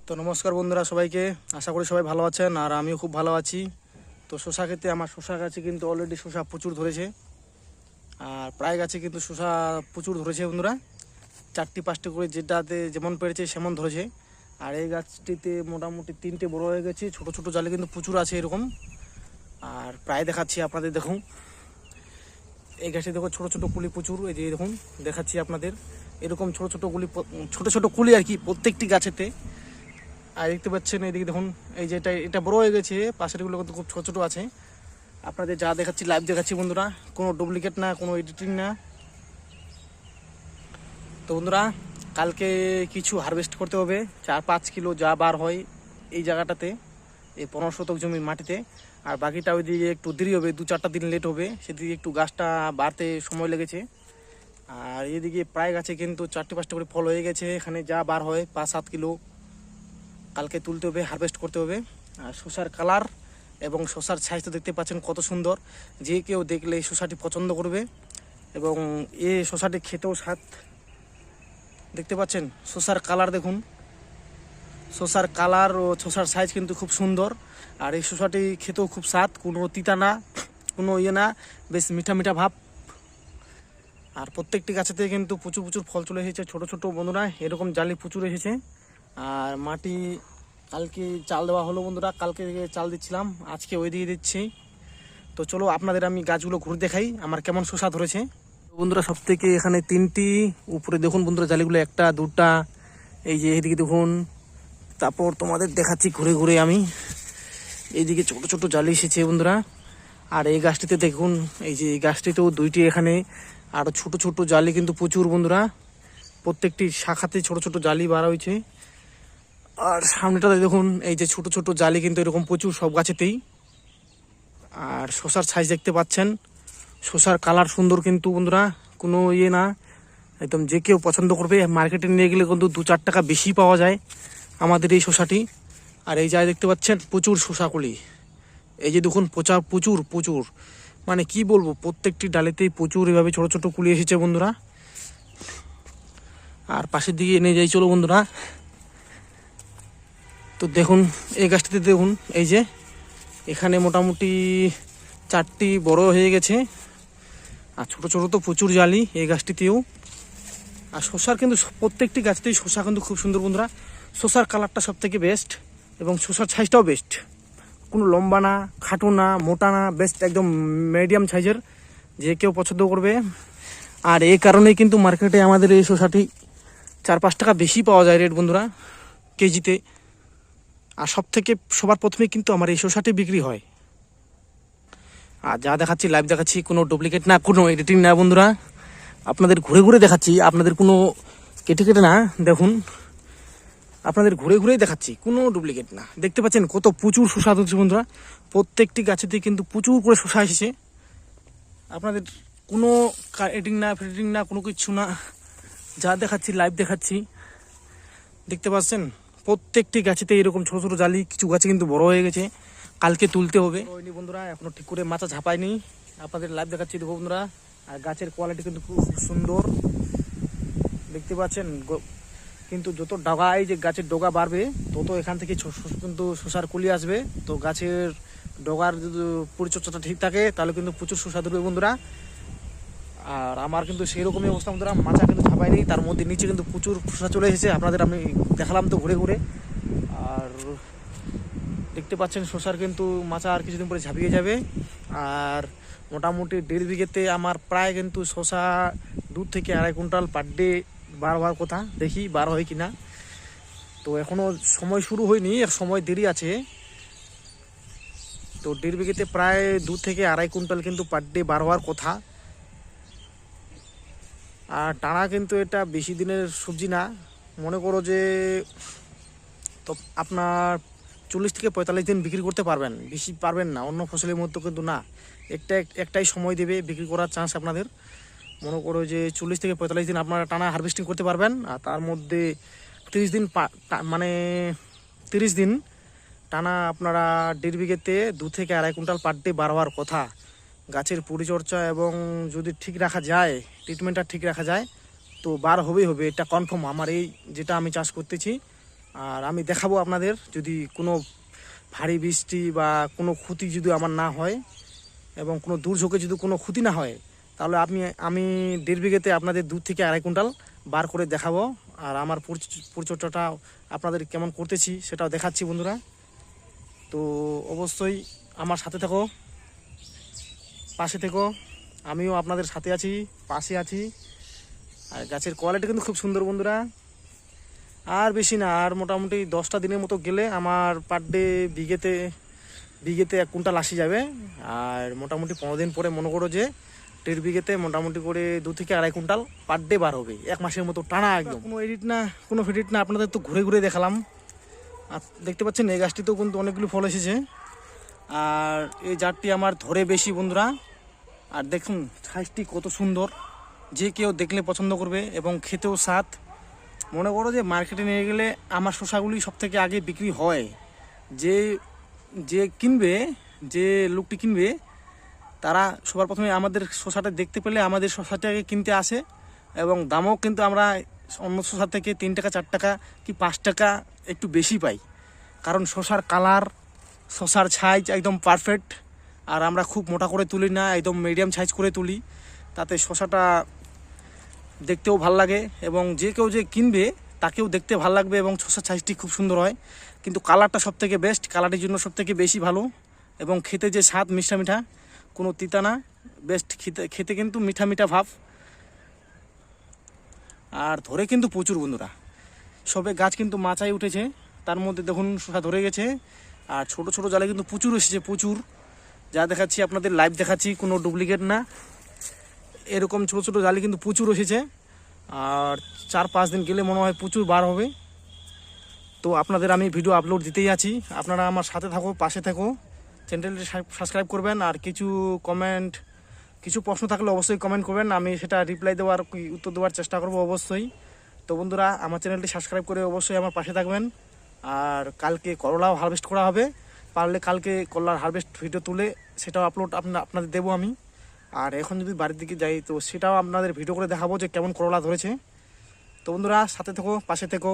তো নমস্কার বন্ধুরা সবাইকে, আশা করি সবাই ভালো আছেন আর আমিও খুব ভালো আছি। তো শশা খেতে আমার শশা গাছে কিন্তু অলরেডি শশা প্রচুর ধরেছে, আর প্রায় গাছে কিন্তু শশা প্রচুর ধরেছে বন্ধুরা। 4টি 5টি করে যেটাতে যেমন পেরেছে সেমন ধরেছে। আর এই গাছটিতে মোটামুটি 3টে বড় হয়ে গেছে, ছোট ছোট জালে কিন্তু প্রচুর আছে এরকম। আর প্রায় দেখাচ্ছি আপনাদের, দেখুন এই গাছে দেখো ছোট ছোট কুলি প্রচুর, এই যে দেখুন দেখাচ্ছি আপনাদের এরকম ছোট ছোট কুলি, ছোট ছোট কুলি আর কি প্রত্যেকটি গাছেতে। আর দেখতে পাচ্ছেন এইদিকে দেখুন, এই যে এটা বড় হয়ে গেছে, পাশেরগুলো কিন্তু খুব ছোট ছোট আছে। আপনাদের যা দেখাচ্ছি লাইভ দেখাচ্ছি বন্ধুরা, কোনো ডুপ্লিকেট না, কোনো এডিটিং না। তো বন্ধুরা কালকে কিছু হারভেস্ট করতে হবে, 4-5 কিলো যা বার হয় এই জায়গাটাতে, এই 15 শতক জমির মাটিতে। আর বাকিটা ওইদিকে একটু দেরি হবে, 2-4টা দিন লেট হবে, সেদিকে একটু গাছটা বাড়তে সময় লেগেছে। আর এদিকে প্রায় গাছে কিন্তু 4-5টা করে ফল হয়ে গেছে, এখানে যা বার হয় 5-7 কিলো কালকে তুলতে হবে, হারভেস্ট করতে হবে। আর শসার কালার এবং শসার সাইজ তো দেখতে পাচ্ছেন কত সুন্দর, যে কেউ দেখলে এই শসাটি পছন্দ করবে। এবং এই শসাটি খেতেও স্বাদ, দেখতে পাচ্ছেন শসার কালার দেখুন, শসার কালার ও শসার সাইজ কিন্তু খুব সুন্দর। আর এই শসাটি খেতেও খুব স্বাদ, কোনো তিতা না, কোনো ইয়ে না, বেশ মিঠা মিঠা ভাব। আর প্রত্যেকটি গাছেতে কিন্তু প্রচুর প্রচুর ফল চলে এসেছে, ছোট ছোট বন্ধুরা এরকম জালি প্রচুর এসেছে। আর মাটি কালকে চাল দেওয়া হলো বন্ধুরা, কালকে চাল দিচ্ছিলাম, আজকে ওই দিয়ে দিচ্ছি। তো চলো আপনাদের আমি গাছগুলো ঘুরে দেখাই আমার কেমন শসা ধরেছে বন্ধুরা। সব থেকে এখানে 3টি, উপরে দেখুন বন্ধুরা জালিগুলো 1টা 2টা, এই যে এইদিকে দেখুন। তারপর তোমাদের দেখাচ্ছি ঘুরে ঘুরে আমি, এইদিকে ছোট ছোট জালি এসেছে বন্ধুরা। আর এই গাছটিতে দেখুন, এই যে এই গাছটিতেও 2টি, এখানে আরও ছোট ছোট জালি কিন্তু প্রচুর বন্ধুরা, প্রত্যেকটি শাখাতে ছোট ছোট জালি বার হয়েছে। আর সামনেটাতে দেখুন এই যে ছোট ছোট জালি কিন্তু এরকম প্রচুর সব গাছেতেই। আর শসার সাইজ দেখতে পাচ্ছেন, শসার কালার সুন্দর কিন্তু বন্ধুরা, কোনো ইয়ে না, একদম যে কেউ পছন্দ করবে। মার্কেটে নিয়ে গেলে কিন্তু 2-4 টাকা বেশি পাওয়া যায় আমাদের এই শসাটি। আর এই জায়গায় দেখতে পাচ্ছেন প্রচুর শসাকুলি, এই যে দেখুন প্রচুর প্রচুর, মানে কি বলবো, প্রত্যেকটি ডালেতেই প্রচুর এভাবে ছোট ছোট কুলি এসেছে বন্ধুরা। আর পাশের দিকে এনে যাই চলো বন্ধুরা। তো দেখুন এই গাছটিতে দেখুন, এই যে এখানে মোটামুটি 4টি বড় হয়ে গেছে, আর ছোট ছোট তো প্রচুর জালি এই গাছটিতেও। আর শসার কিন্তু প্রত্যেকটি গাছতেই শসা কিন্তু খুব সুন্দর বন্ধুরা, শসার কালারটা সব থেকে বেস্ট এবং শসার সাইজটাও বেস্ট, কোনো লম্বা না, খাটো না, মোটা না, বেস্ট একদম মিডিয়াম সাইজের, যে কেউ পছন্দ করবে। আর এই কারণেই কিন্তু মার্কেটে আমাদের এই শসাটি 4-5 টাকা বেশি পাওয়া যায় রেট বন্ধুরা কেজিতে। আর সব থেকে সবার প্রথমে কিন্তু আমার এই শসাটি বিক্রি হয়। আর যা দেখাচ্ছি লাইভ দেখাচ্ছি, কোনো ডুপ্লিকেট না, কোনো এডিটিং না বন্ধুরা, আপনাদের ঘুরে ঘুরে দেখাচ্ছি, আপনাদের কোনো কেটে কেটে না, দেখুন আপনাদের ঘুরে ঘুরেই দেখাচ্ছি, কোনো ডুপ্লিকেট না। দেখতে পাচ্ছেন কত প্রচুর শসা হচ্ছে বন্ধুরা, প্রত্যেকটি গাছেতে কিন্তু প্রচুর করে শসা এসেছে। আপনাদের কোনো এডিটিং না, ফেডিটিং না, কোনো কিছু না, যা দেখাচ্ছি লাইভ দেখাচ্ছি। দেখতে পাচ্ছেন প্রত্যেকটি গাছেতে এরকম ছোট ছোট জালি, কিছু গাছে কিন্তু বড় হয়ে গেছে, কালকে তুলতে হবে বন্ধুরা, এখনো ঠিক করে মাথা ঝাপায়নি, আপনাদের লাইভ দেখাচ্ছি দেখো বন্ধুরা। আর গাছের কোয়ালিটি কিন্তু খুব সুন্দর, দেখতে পাচ্ছেন। কিন্তু যত ডগায় যে গাছের ডগা বাড়বে, তত এখান থেকে কিন্তু শসার কুলি আসবে। তো গাছের ডগার যদি পরিচর্যাটা ঠিক থাকে তাহলে কিন্তু প্রচুর শসা ধরবে বন্ধুরা। আর আমার কিন্তু সেই রকমই অবস্থা বন্ধুরা, মাচা কিন্তু ঝাপায়নি, তার মধ্যে নিচে কিন্তু প্রচুর শসা চলে এসেছে, আপনাদের আমি দেখালাম তো ঘুরে ঘুরে। আর দেখতে পাচ্ছেন শসার কিন্তু মাচা আর কিছুদিন পরে ঝাঁপিয়ে যাবে। আর মোটামুটি 1.5 বিঘেতে আমার প্রায় কিন্তু শসা 2 থেকে 2.5 কুইন্টাল পার ডে বার হওয়ার কথা, দেখি বার হয় কিনা। তো এখনো সময় শুরু হয়নি, আর সময় দেরি আছে। তো 1.5 বিঘেতে প্রায় 2 থেকে 2.5 কুইন্টাল কিন্তু পার ডে বার হওয়ার কথা। আর টানা কিন্তু এটা বেশি দিনের সবজি না, মনে করো যে তো আপনার 40 থেকে 45 দিন বিক্রি করতে পারবেন, বেশি পারবেন না, অন্য ফসলের মতো কিন্তু না। একটাই সময় দেবে বিক্রি করার চান্স আপনাদের। মনে করো যে 40 থেকে 45 দিন আপনারা টানা হারভেস্টিং করতে পারবেন। আর তার মধ্যে 30 দিন মানে 30 দিন টানা আপনারা 1.5 বিঘেতে 2 থেকে 2.5 কুইন্টাল পার ডে বার হওয়ার কথা। গাছের পরিচর্যা এবং যদি ঠিক রাখা যায়, ট্রিটমেন্টটা ঠিক রাখা যায়, তো বার হবেই হবে, এটা কনফার্ম। আমার এই যেটা আমি চাষ করতেছি আর আমি দেখাবো আপনাদের যদি কোনো ভারী বৃষ্টি বা কোনো ক্ষতি যদি আমার না হয় এবং কোনো দুর্যোগে যদি কোনো ক্ষতি না হয়, তাহলে আমি 1.5 বিঘেতে আপনাদের 2 থেকে 2.5 কুইন্টাল বার করে দেখাবো। আর আমার পরিচর্যাটা আপনাদের কেমন করতেছি সেটাও দেখাচ্ছি বন্ধুরা। তো অবশ্যই আমার সাথে থাকো, পাশে থেকো, আমিও আপনাদের সাথে আছি, পাশে আছি। আর গাছের কোয়ালিটি কিন্তু খুব সুন্দর বন্ধুরা। আর বেশি না, আর মোটামুটি 10টা দিনের মতো গেলে আমার পার ডে বিঘেতে 1 কুইন্টাল আসি যাবে। আর মোটামুটি 15 দিন পরে মনে করো যে 1.5 বিঘেতে মোটামুটি করে 2 থেকে 2.5 কুইন্টাল পার ডে বার হবে, 1 মাসের মতো টানা একদম। কোনো এডিট না, কোনো ফেডিট না, আপনাদের তো ঘুরে ঘুরে দেখালাম। আর দেখতে পাচ্ছেন এই গাছটিতেও কিন্তু অনেকগুলো ফল এসেছে। আর এই জাতটি আমার ধরে বেশি বন্ধুরা। আর দেখুন সাইজটি কত সুন্দর, যে কেউ দেখলে পছন্দ করবে এবং খেতেও স্বাদ। মনে করো যে মার্কেটে নিয়ে গেলে আমার শসাগুলি সব থেকে আগে বিক্রি হয়। যে যে কিনবে, যে লোকটি কিনবে, তারা সবার প্রথমে আমাদের শসাটা দেখতে পেলে আমাদের শসাটাকে কিনতে আসে। এবং দামও কিন্তু আমরা অন্য শসার থেকে 3 টাকা 4 টাকা কি 5 টাকা একটু বেশি পাই, কারণ শসার কালার, শসার সাইজ একদম পারফেক্ট। আর আমরা খুব মোটা করে তুলি না, একদম মিডিয়াম সাইজ করে তুলি, তাতে শসাটা দেখতেও ভাল লাগে এবং যে কেউ যে কিনবে তাকেও দেখতে ভাল লাগবে এবং শসার সাইজটি খুব সুন্দর হয়। কিন্তু কালারটা সব থেকে বেস্ট, কালারের জন্য সব থেকে বেশি ভালো। এবং খেতে যে স্বাদ, মিঠা মিঠা, কোনো তিতা না, বেস্ট খেতে খেতে কিন্তু মিঠা মিঠা ভাব। আর ধরে কিন্তু প্রচুর বন্ধুরা, সবে গাছ কিন্তু মাচায় উঠেছে, তার মধ্যে দেখুন শসা ধরে গেছে। আর ছোট ছোট জালে কিন্তু প্রচুর এসেছে, প্রচুর। যা দেখাচ্ছি আপনাদের লাইভ দেখাচ্ছি, কোনো ডুপ্লিকেট না। এরকম ছোট ছোট জালি কিন্তু প্রচুর এসেছে। আর 4-5 দিন গেলে মনে হয় প্রচুর বার হবে। তো আপনাদের আমি ভিডিও আপলোড দিতেই আছি, আপনারা আমার সাথে থাকো, পাশে থাকো, চ্যানেলটি সাবস্ক্রাইব করবেন। আর কিছু কমেন্ট, কিছু প্রশ্ন থাকলে অবশ্যই কমেন্ট করবেন, আমি সেটা রিপ্লাই দেওয়ার উত্তর দেওয়ার চেষ্টা করব অবশ্যই। তো বন্ধুরা আমার চ্যানেলটি সাবস্ক্রাইব করে অবশ্যই আমার পাশে থাকবেন। আর কালকে করলাও হারভেস্ট করা হবে, পারলে কালকে করলার হারভেস্ট ভিডিও তুলে সেটাও আপলোড আপনাদের দেবো আমি। আর এখন যদি বাড়ির দিকে যাই তো সেটাও আপনাদের ভিডিও করে দেখাবো যে কেমন করলা ধরেছে। তো বন্ধুরা সাথে থেকো, পাশে থেকো।